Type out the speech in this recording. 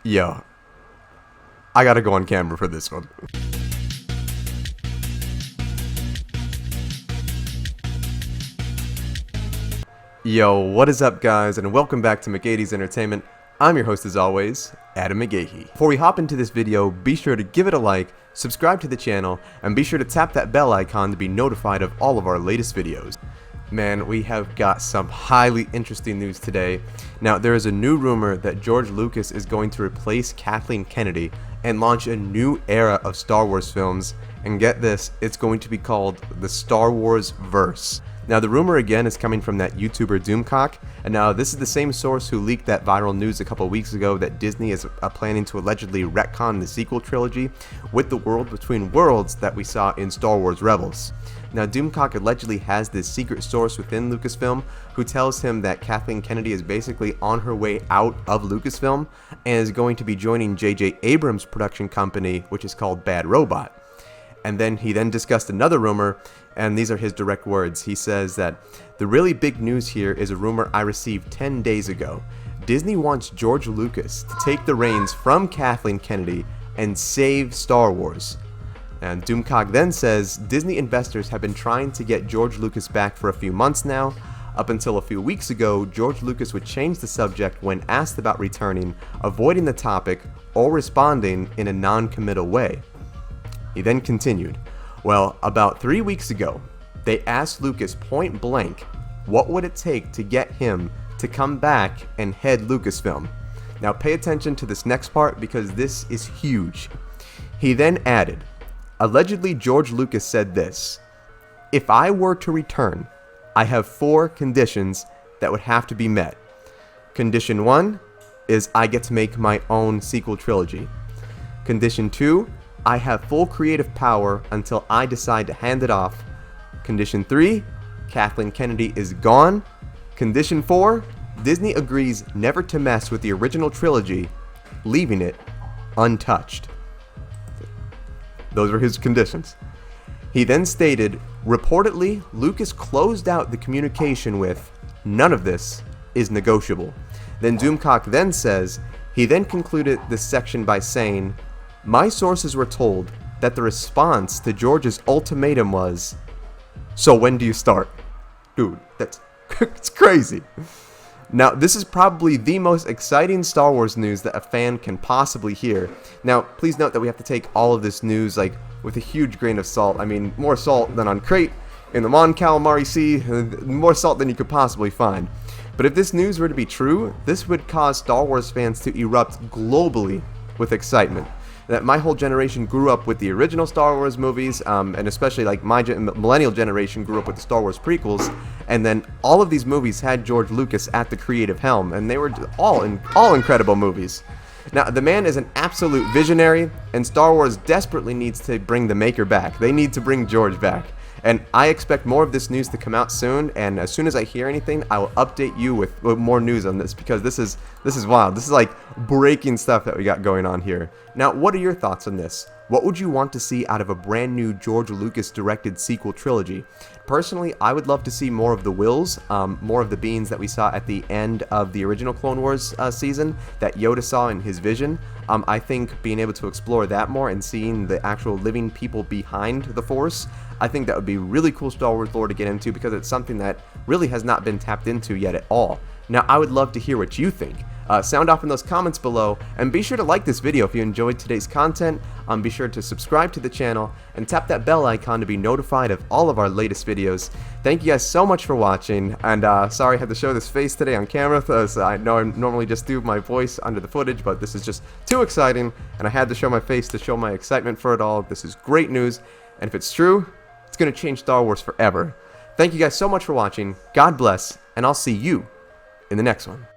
Yo, I gotta go on camera for this one. Yo, what is up guys, and welcome back to McGady's Entertainment. I'm your host as always, Adam McGahee. Before we hop into this video, be sure to give it a like, subscribe to the channel, and be sure to tap that bell icon to be notified of all of our latest videos. Man, we have got some highly interesting news today. Now, there is a new rumor that George Lucas is going to replace Kathleen Kennedy and launch a new era of Star Wars films, and get this, it's going to be called the Star Wars Verse. Now, the rumor again is coming from that YouTuber Doomcock, and now this is the same source who leaked that viral news a couple weeks ago that Disney is planning to allegedly retcon the sequel trilogy with the world between worlds that we saw in Star Wars Rebels. Now, Doomcock allegedly has this secret source within Lucasfilm who tells him that Kathleen Kennedy is basically on her way out of Lucasfilm and is going to be joining J.J. Abrams' production company, which is called Bad Robot. And then he discussed another rumor, and these are his direct words. He says that the really big news here is a rumor I received 10 days ago. Disney wants George Lucas to take the reins from Kathleen Kennedy and save Star Wars. And Doomcock then says Disney investors have been trying to get George Lucas back for a few months now. Up until a few weeks ago, George Lucas would change the subject when asked about returning, avoiding the topic, or responding in a non-committal way. He then continued, well, about 3 weeks ago, they asked Lucas point blank, what would it take to get him to come back and head Lucasfilm? Now pay attention to this next part because this is huge. He then added, allegedly George Lucas said this, if I were to return, I have 4 conditions that would have to be met. Condition 1 is I get to make my own sequel trilogy. Condition 2, I have full creative power until I decide to hand it off. Condition 3, Kathleen Kennedy is gone. Condition 4, Disney agrees never to mess with the original trilogy, leaving it untouched. Those were his conditions. He then stated, reportedly, Lucas closed out the communication with, none of this is negotiable. Then Doomcock then says, he then concluded this section by saying, my sources were told that the response to George's ultimatum was, so when do you start? Dude, that's it's crazy. Now, this is probably the most exciting Star Wars news that a fan can possibly hear. Now, please note that we have to take all of this news with a huge grain of salt. I mean, more salt than on Crate, in the Mon Calamari Sea, more salt than you could possibly find. But if this news were to be true, this would cause Star Wars fans to erupt globally with excitement. That my whole generation grew up with the original Star Wars movies, and especially like my millennial generation grew up with the Star Wars prequels, and then all of these movies had George Lucas at the creative helm, and they were all incredible movies. Now, the man is an absolute visionary, and Star Wars desperately needs to bring the maker back. They need to bring George back. And I expect more of this news to come out soon, and as soon as I hear anything, I will update you with more news on this, because this is wild. This is like breaking stuff that we got going on here. Now, what are your thoughts on this? What would you want to see out of a brand new George Lucas directed sequel trilogy? Personally, I would love to see more of the Wills, more of the beings that we saw at the end of the original Clone Wars season that Yoda saw in his vision. I think being able to explore that more and seeing the actual living people behind the Force, I think that would be really cool Star Wars lore to get into, because it's something that really has not been tapped into yet at all. Now, I would love to hear what you think. Sound off in those comments below, and be sure to like this video if you enjoyed today's content. Be sure to subscribe to the channel and tap that bell icon to be notified of all of our latest videos. Thank you guys so much for watching, and sorry I had to show this face today on camera, so I know I normally just do my voice under the footage, but this is just too exciting, and I had to show my face to show my excitement for it all. This is great news, and if it's true, it's going to change Star Wars forever. Thank you guys so much for watching, God bless, and I'll see you in the next one.